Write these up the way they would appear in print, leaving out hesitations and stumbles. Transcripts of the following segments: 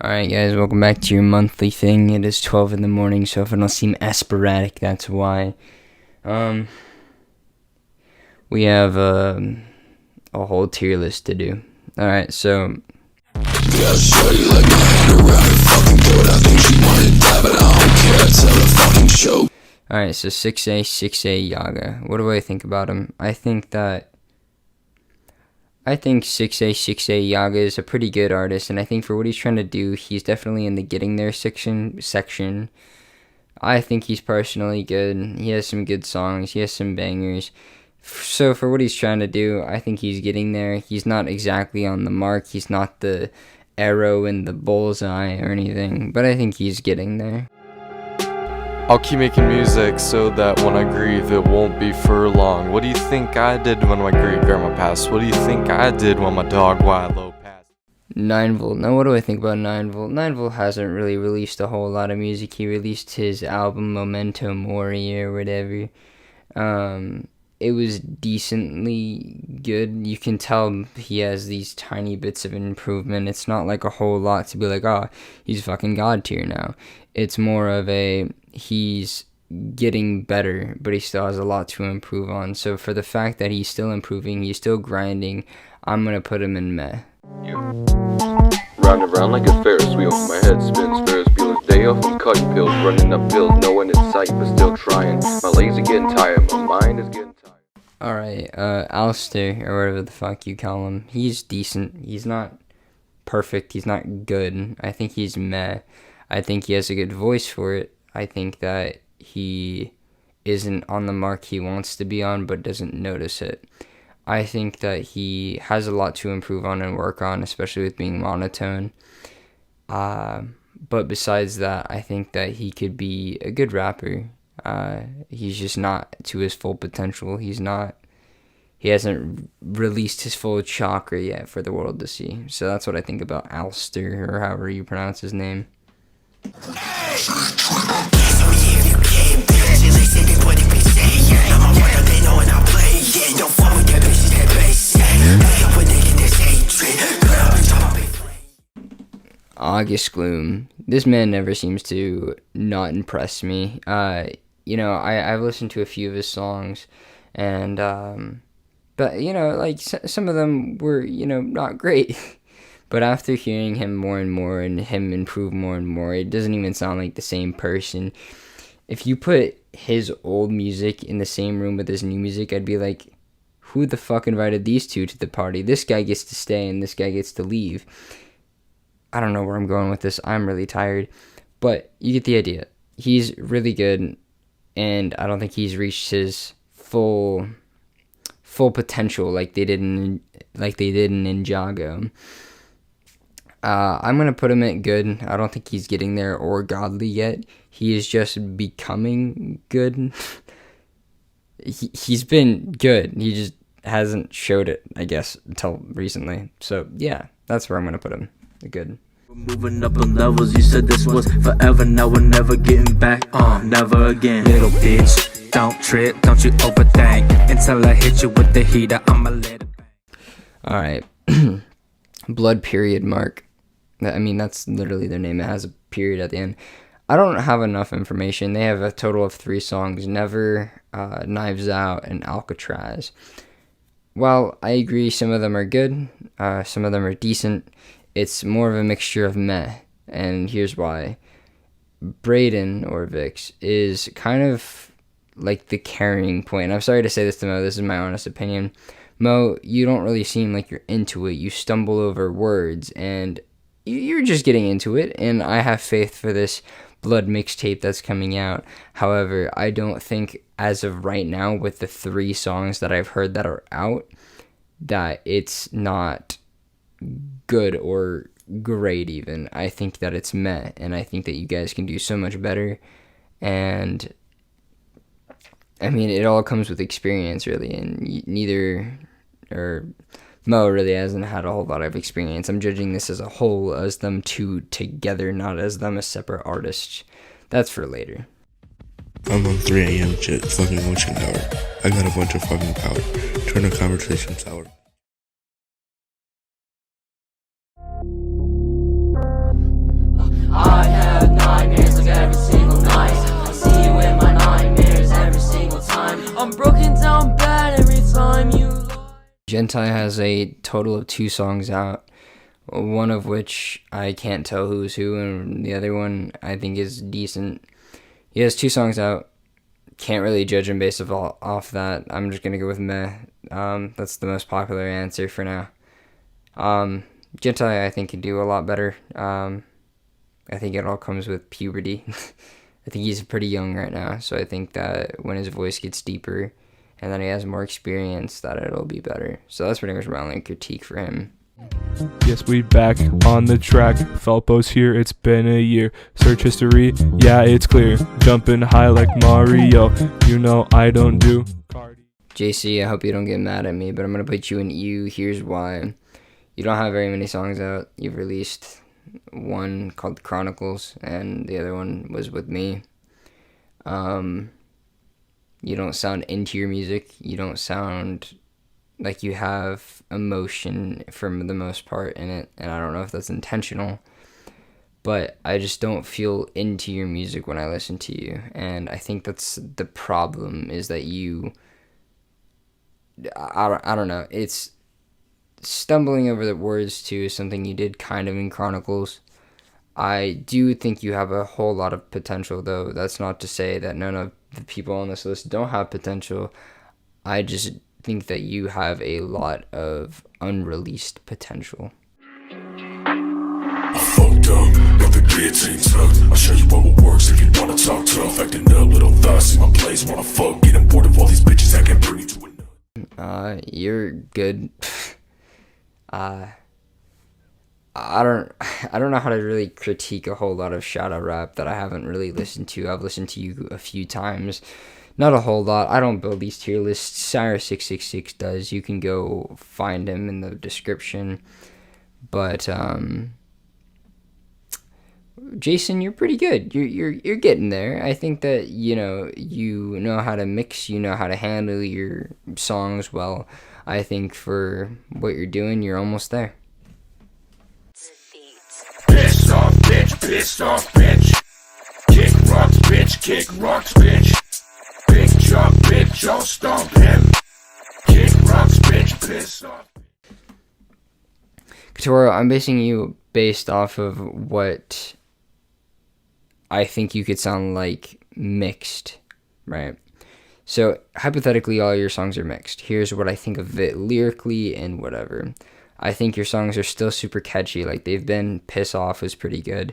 Alright guys, welcome back to your monthly thing. It is 12 in the morning, so if I don't seem sporadic, that's why. We have a whole tier list to do. Alright, so alright, so 6A Yaga. What do I think about him? I think 6A Yaga is a pretty good artist, and I think for what he's trying to do, he's definitely in the getting there section. I think he's personally good. He has some good songs. He has some bangers. So for what he's trying to do, I think he's getting there. He's not exactly on the mark. He's not the arrow in the bullseye or anything, but I think he's getting there. I'll keep making music so that when I grieve it won't be for long. What do you think I did when my great grandma passed? What do you think I did when my dog Wilo passed? 9volt. Now what do I think about 9volt? 9volt hasn't really released a whole lot of music. He released his album Memento Mori or whatever. It was decently good. You can tell he has these tiny bits of improvement. It's not like a whole lot to be like, oh, he's fucking god tier now. It's more of a he's getting better, but he still has a lot to improve on. So for the fact that he's still improving, he's still grinding, I'm gonna put him in meh. Round and round like a Ferris wheel, my head spins, Ferris Bueller's day off, I'm cutting pills, running up bills, no one in sight, but still trying. My legs are getting tired, my mind is getting tired. Alright, Alistair, or whatever the fuck you call him, he's decent. He's not perfect, he's not good. I think he's meh. I think he has a good voice for it. I think that he isn't on the mark he wants to be on, but doesn't notice it. I think that he has a lot to improve on and work on, especially with being monotone. But besides that, I think that he could be a good rapper. He's just not to his full potential. He hasn't released his full chakra yet for the world to see. So that's what I think about Alistair, or however you pronounce his name. August Gloom. This man never seems to not impress me. I've listened to a few of his songs, and but some of them were not great. But after hearing him more and more and him improve more and more, it doesn't even sound like the same person. If you put his old music in the same room with his new music, I'd be like, who the fuck invited these two to the party? This guy gets to stay and this guy gets to leave. I don't know where I'm going with this. I'm really tired. But you get the idea. He's really good, and I don't think he's reached his full potential like they did in Ninjago. I'm going to put him at good. I don't think he's getting there or godly yet. He is just becoming good. He's been good. He just hasn't showed it, I guess, until recently. So, yeah, that's where I'm going to put him. Good. Moving up on levels, you said this was forever, now we're never getting back, never again. Little bitch, don't trip, don't you overthink, until I hit you with the heater, I'ma let it bang. Alright. Blood period mark. I mean, that's literally their name. It has a period at the end. I don't have enough information. They have a total of 3 songs: Never, Knives Out, and Alcatraz. While I agree some of them are good, some of them are decent, it's more of a mixture of meh, and here's why. Brayden, or Vix, is kind of like the carrying point. I'm sorry to say this to Mo, this is my honest opinion. Mo, you don't really seem like you're into it. You stumble over words, and you're just getting into it, and I have faith for this Blood mixtape that's coming out. However, I don't think, as of right now, with the 3 songs that I've heard that are out, that it's not good or great even. I think that it's meh, and I think that you guys can do so much better. And I mean, it all comes with experience, really, and Mo really hasn't had a whole lot of experience. I'm judging this as a whole, as them two together, not as them as separate artists. That's for later. I'm on 3 a.m. shit, fucking witching hour. I got a bunch of fucking power. Turn the conversation sour. I'm broken down bad every time you lie. Gentei has a total of 2 songs out, one of which I can't tell who's who, and the other one I think is decent. He has 2 songs out. Can't really judge him based off that. I'm just gonna go with meh. That's the most popular answer for now. Gentei, I think, can do a lot better. I think it all comes with puberty. I think he's pretty young right now, so I think that when his voice gets deeper and then he has more experience, that it'll be better. So that's pretty much my only critique for him. Yes, we back on the track. Felpo's here, it's been a year. Search history, yeah, it's clear. Jumping high like Mario. You know I don't do cardio. JC, I hope you don't get mad at me, but I'm going to put you in U. Here's why. You don't have very many songs out. You've released one called Chronicles, and the other one was with me. You don't sound into your music. You don't sound like you have emotion for the most part in it, and I don't know if that's intentional, but I just don't feel into your music when I listen to you, and I think that's the problem, is that I don't know, it's stumbling over the words to something you did kind of in Chronicles. I do think you have a whole lot of potential, though. That's not to say that none of the people on this list don't have potential. I just think that you have a lot of unreleased potential. I fucked up, got the guillotine tucked. I'll show you what works if you wanna talk tough. Acting up, little thoughts in my place. Wanna fuck, getting bored of all these bitches. I can bring you to a nut. You're good. I don't know how to really critique a whole lot of shadow rap that I haven't really listened to. I've listened to you a few times. Not a whole lot. I don't build these tier lists. Cyrus666 does. You can go find him in the description. But Jason, you're pretty good. You're getting there. I think that you know how to mix. You know how to handle your songs well. I think for what you're doing, you're almost there. Pissed off, bitch, pissed off, bitch. Kick rocks, bitch, kick rocks, bitch. Big Joe, stomp him. Kick rocks, bitch, pissed off. Katoro, I'm basing you based off of what I think you could sound like mixed, right? So, hypothetically, all your songs are mixed. Here's what I think of it lyrically and whatever. I think your songs are still super catchy. Like, they've been. Piss Off was pretty good.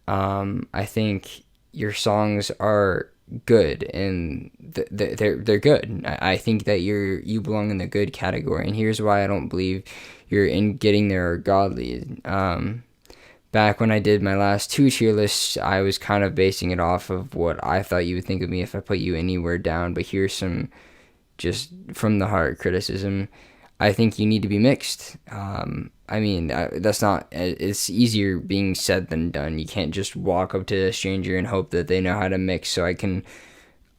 I think your songs are good, and they're good. I think that you belong in the good category, and here's why I don't believe you're in getting there or godly. Back when I did my last 2 tier lists, I was kind of basing it off of what I thought you would think of me if I put you anywhere down, but here's some just from the heart criticism. I think you need to be mixed. That's not, it's easier being said than done. You can't just walk up to a stranger and hope that they know how to mix, so I can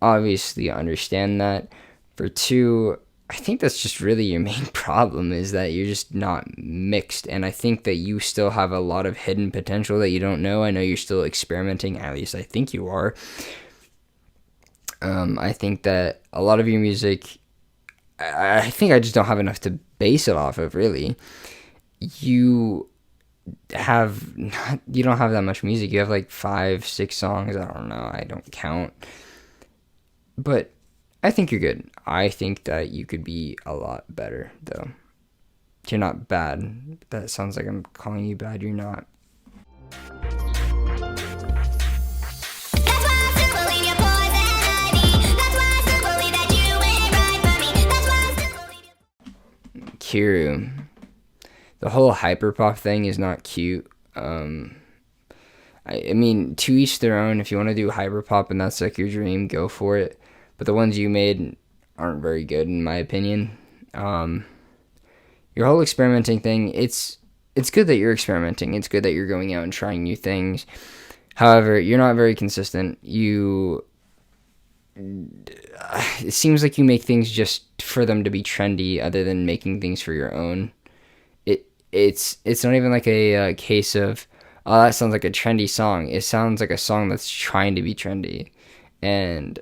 obviously understand that. For 2, I think that's just really your main problem, is that you're just not mixed, and I think that you still have a lot of hidden potential that you don't know. I know you're still experimenting, at least I think you are. I think that a lot of your music, I think I just don't have enough to base it off of, really. You don't have that much music. You have like 5-6 songs. I don't know. I don't count. But I think you're good. I think that you could be a lot better, though. You're not bad. That sounds like I'm calling you bad. You're not. Kiryu. The whole hyperpop thing is not cute. I mean, to each their own. If you want to do hyperpop and that's like your dream, go for it. But the ones you made aren't very good, in my opinion. Your whole experimenting thing, it's good that you're experimenting. It's good that you're going out and trying new things. However, you're not very consistent. It seems like you make things just for them to be trendy, other than making things for your own. It's not even like a case of, oh, that sounds like a trendy song. It sounds like a song that's trying to be trendy. And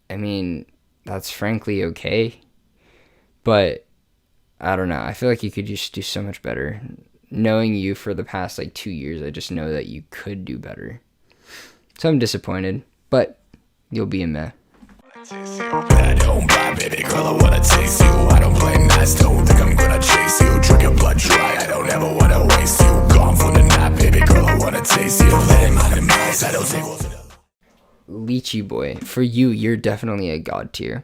I mean, that's frankly okay. But I don't know. I feel like you could just do so much better. Knowing you for the past like 2 years, I just know that you could do better. So I'm disappointed, but you'll be a meh. I don't buy, baby girl, I wanna taste you. I don't play nice, don't think I'm gonna chase you. Drink your blood dry, I don't ever wanna waste you. Gone for the night, baby girl, I wanna taste you. Let him out of my eyes, I don't take what's in the Lychee Boy, for you, you're definitely a god tier.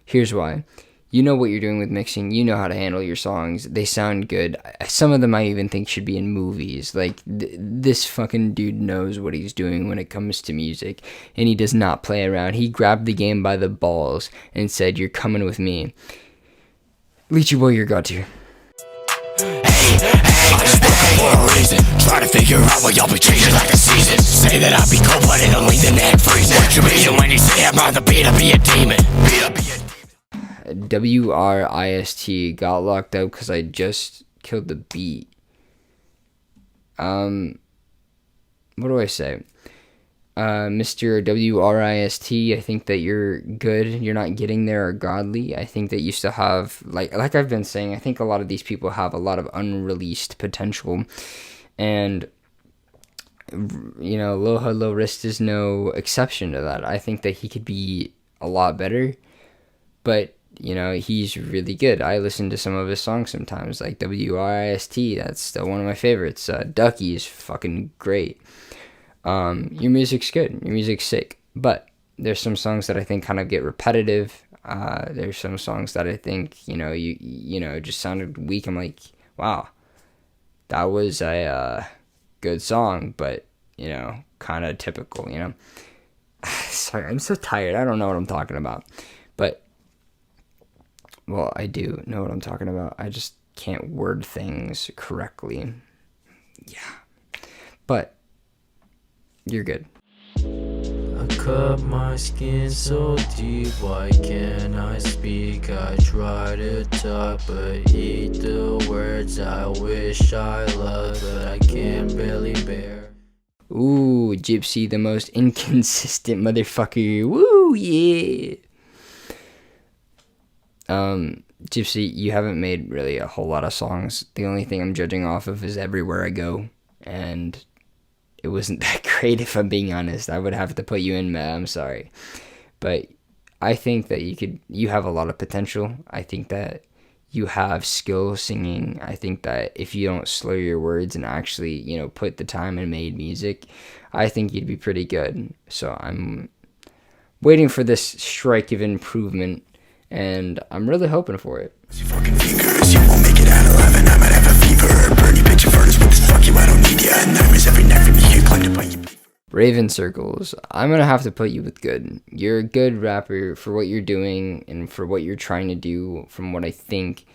Here's why. You know what you're doing with mixing. You know how to handle your songs. They sound good. Some of them I even think should be in movies. Like, this fucking dude knows what he's doing when it comes to music. And he does not play around. He grabbed the game by the balls and said, you're coming with me. Lychee Boy, you're god tier. I just woke up for a reason. Try to figure out what y'all be changing like the season. Say that I'll be cold-blooded, I'll leave the neck freezing. What you mean when you say I'm on the beat, I'll be a demon. WRIST got locked out because I just killed the beat. What do I say? Mr. WRIST, I think that you're good. You're not getting there or godly. I think that you still have, like I've been saying, I think a lot of these people have a lot of unreleased potential. And, you know, Low Wrist is no exception to that. I think that he could be a lot better. But, you know, he's really good. I listen to some of his songs sometimes, like WRIST. That's still one of my favorites. Ducky is fucking great. Your music's good. Your music's sick. But there's some songs that I think kind of get repetitive. There's some songs that I think, you know, just sounded weak. I'm like, wow, that was a good song, but, you know, kind of typical, you know. Sorry, I'm so tired. I don't know what I'm talking about. But, well, I do know what I'm talking about. I just can't word things correctly. Yeah. But you're good. I cut my skin so deep, why can't I speak? I try to talk, but eat the words I wish I loved, but I can barely bear. Ooh, Gypsy, the most inconsistent motherfucker. Woo, yeah. Gypsy, you haven't made really a whole lot of songs. The only thing I'm judging off of is Everywhere I Go, and it wasn't that great, if I'm being honest. I would have to put you in meh, I'm sorry. But I think that you have a lot of potential. I think that you have skill singing. I think that if you don't slur your words and actually, you know, put the time and made music, I think you'd be pretty good. So I'm waiting for this strike of improvement, and I'm really hoping for it. You fucking fingers, you won't make it out alive, and I might have a fever. Burn you, bitch, you furnace with this fuck you, I don't need ya. Nightmares every night from you, climb to bite you. Raven Circles, I'm gonna have to put you with good. You're a good rapper for what you're doing and for what you're trying to do. From what I think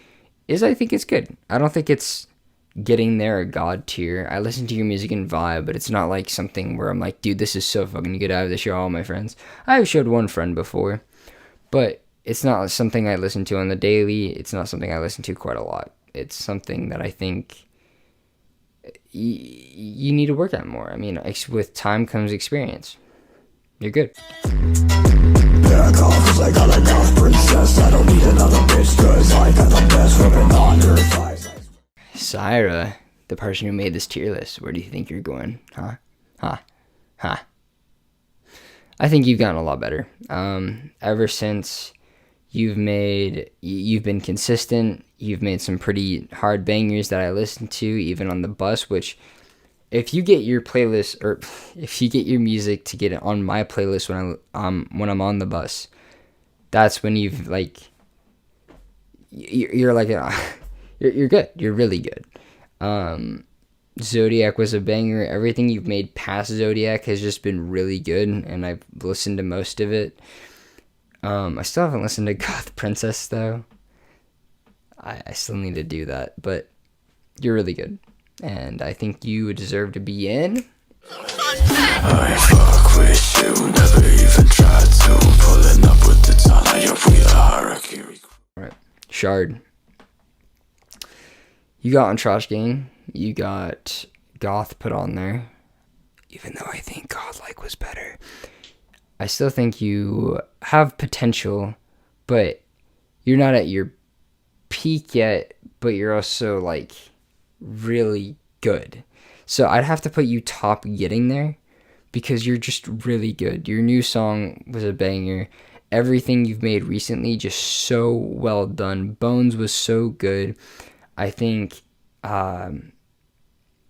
it's good. I don't think it's getting there a god tier. I listen to your music and vibe, but it's not like something where I'm like, dude, this is so fucking good. I have to show all my friends. I have showed one friend before, but it's not something I listen to on the daily. It's not something I listen to quite a lot. It's something that I think you need to work at more. I mean, with time comes experience. You're good. Back off, 'cause I got a golf princess. I don't need another bitch, 'cause I got the best ripping on your thighs. Syra, the person who made this tier list, where do you think you're going? Huh? I think you've gotten a lot better. Ever since you've been consistent. You've made some pretty hard bangers that I listen to, even on the bus, which if you get your playlist, or if you get your music to get it on my playlist when I'm on the bus, that's when you've like, you're like, you're good. You're really good. Zodiac was a banger. Everything you've made past Zodiac has just been really good, and I've listened to most of it. I still haven't listened to Goth Princess, though. I still need to do that, but you're really good. And I think you deserve to be in. I fuck with you, never even tried to. Pulling up with the ton, I up with a hierarchy. Alright, Shard. You got on Trash Gang. You got Goth put on there. Even though I think Godlike was better. I still think you have potential, but you're not at your peak yet, but you're also like really good. So I'd have to put you top getting there, because you're just really good. Your new song was a banger. Everything you've made recently, just so well done. Bones was so good. I think Bone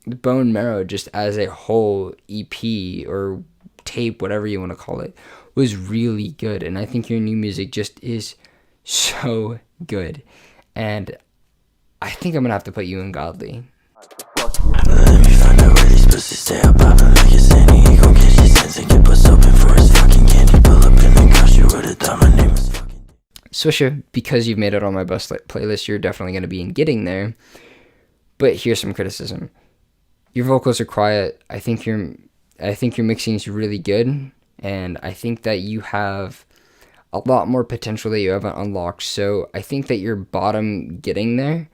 Marrow, just as a whole EP or tape, whatever you want to call it, was really good. And I think your new music just is so good. And I think I'm going to have to put you in Godly. Let me find out where these pussies stay up poppin' like it's Sandy. He gon' catch these hands and get bust open for his fucking candy. Pull up in the couch, you would've thought my name was fucking Swisher, because you've made it on my best playlist, you're definitely going to be in Getting There. But here's some criticism. Your vocals are quiet. I think your mixing is really good, and I think that you have a lot more potential that you haven't unlocked. So I think that you're bottom Getting There,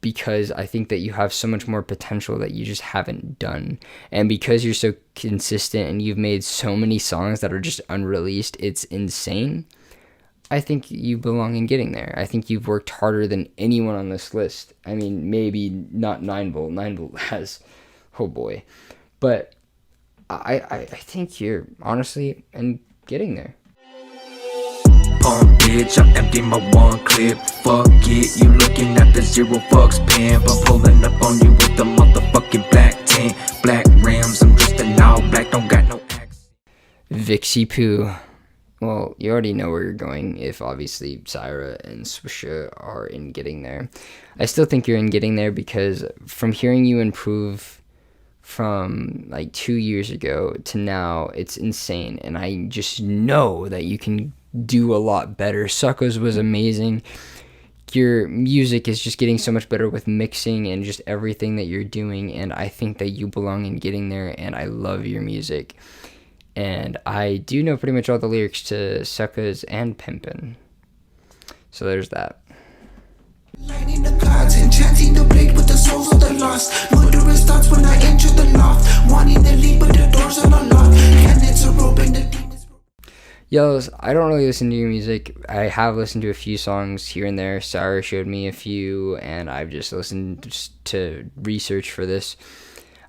because I think that you have so much more potential that you just haven't done. And because you're so consistent and you've made so many songs that are just unreleased, it's insane. I think you belong in Getting There. I think you've worked harder than anyone on this list. I mean, maybe not 9-Volt. 9-Volt has, oh boy. But I think you're honestly in Getting There. Bitch, I empty my one clip. Fuck it, you looking at the 0 fucks pimp. I'm pulling up on you with the motherfucking black tint. Black rims, I'm just an all black, don't got no accent. Vixie Poo. Well, you already know where you're going if obviously Syra and Swisha are in Getting There. I still think you're in Getting There because from hearing you improve from like 2 years ago to now, it's insane. And I just know that you can do a lot better. Suckos was amazing. Your music is just getting so much better with mixing and just everything that you're doing. And I think that you belong in Getting There, and I love your music. And I do know pretty much all the lyrics to Suckers and Pimpin'. So there's that. Lighting the gods, enchanting the blade with the souls of the lost. Murderous thoughts when I enter the loft. Wanting to leave, but the doors are unlocked. Cannons are open, the demons. Yellows, I don't really listen to your music. I have listened to a few songs here and there. Sarah showed me a few, and I've just listened to research for this.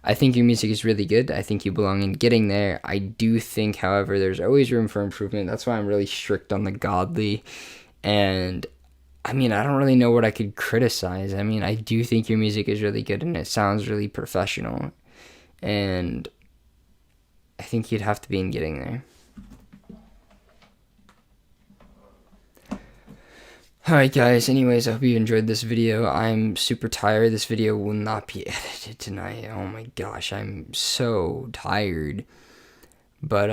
I think your music is really good. I think you belong in Getting There. I do think, however, there's always room for improvement. That's why I'm really strict on the Godly. And, I mean, I don't really know what I could criticize. I mean, I do think your music is really good, and it sounds really professional. And I think you'd have to be in Getting There. Alright guys, anyways, I hope you enjoyed this video. I'm super tired. This video will not be edited tonight. Oh my gosh, I'm so tired. But,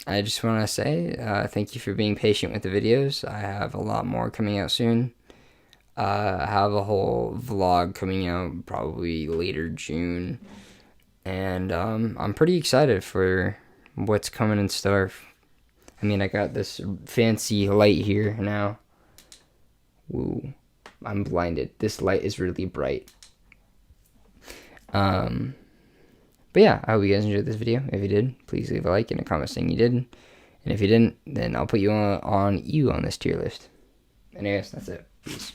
I just want to say, thank you for being patient with the videos. I have a lot more coming out soon. I have a whole vlog coming out probably later June. And, I'm pretty excited for what's coming in store. I mean, I got this fancy light here now. Woo. I'm blinded. This light is really bright. But yeah, I hope you guys enjoyed this video. If you did, please leave a like and a comment saying you did. And if you didn't, then I'll put you on this tier list. Anyways, that's it. Peace.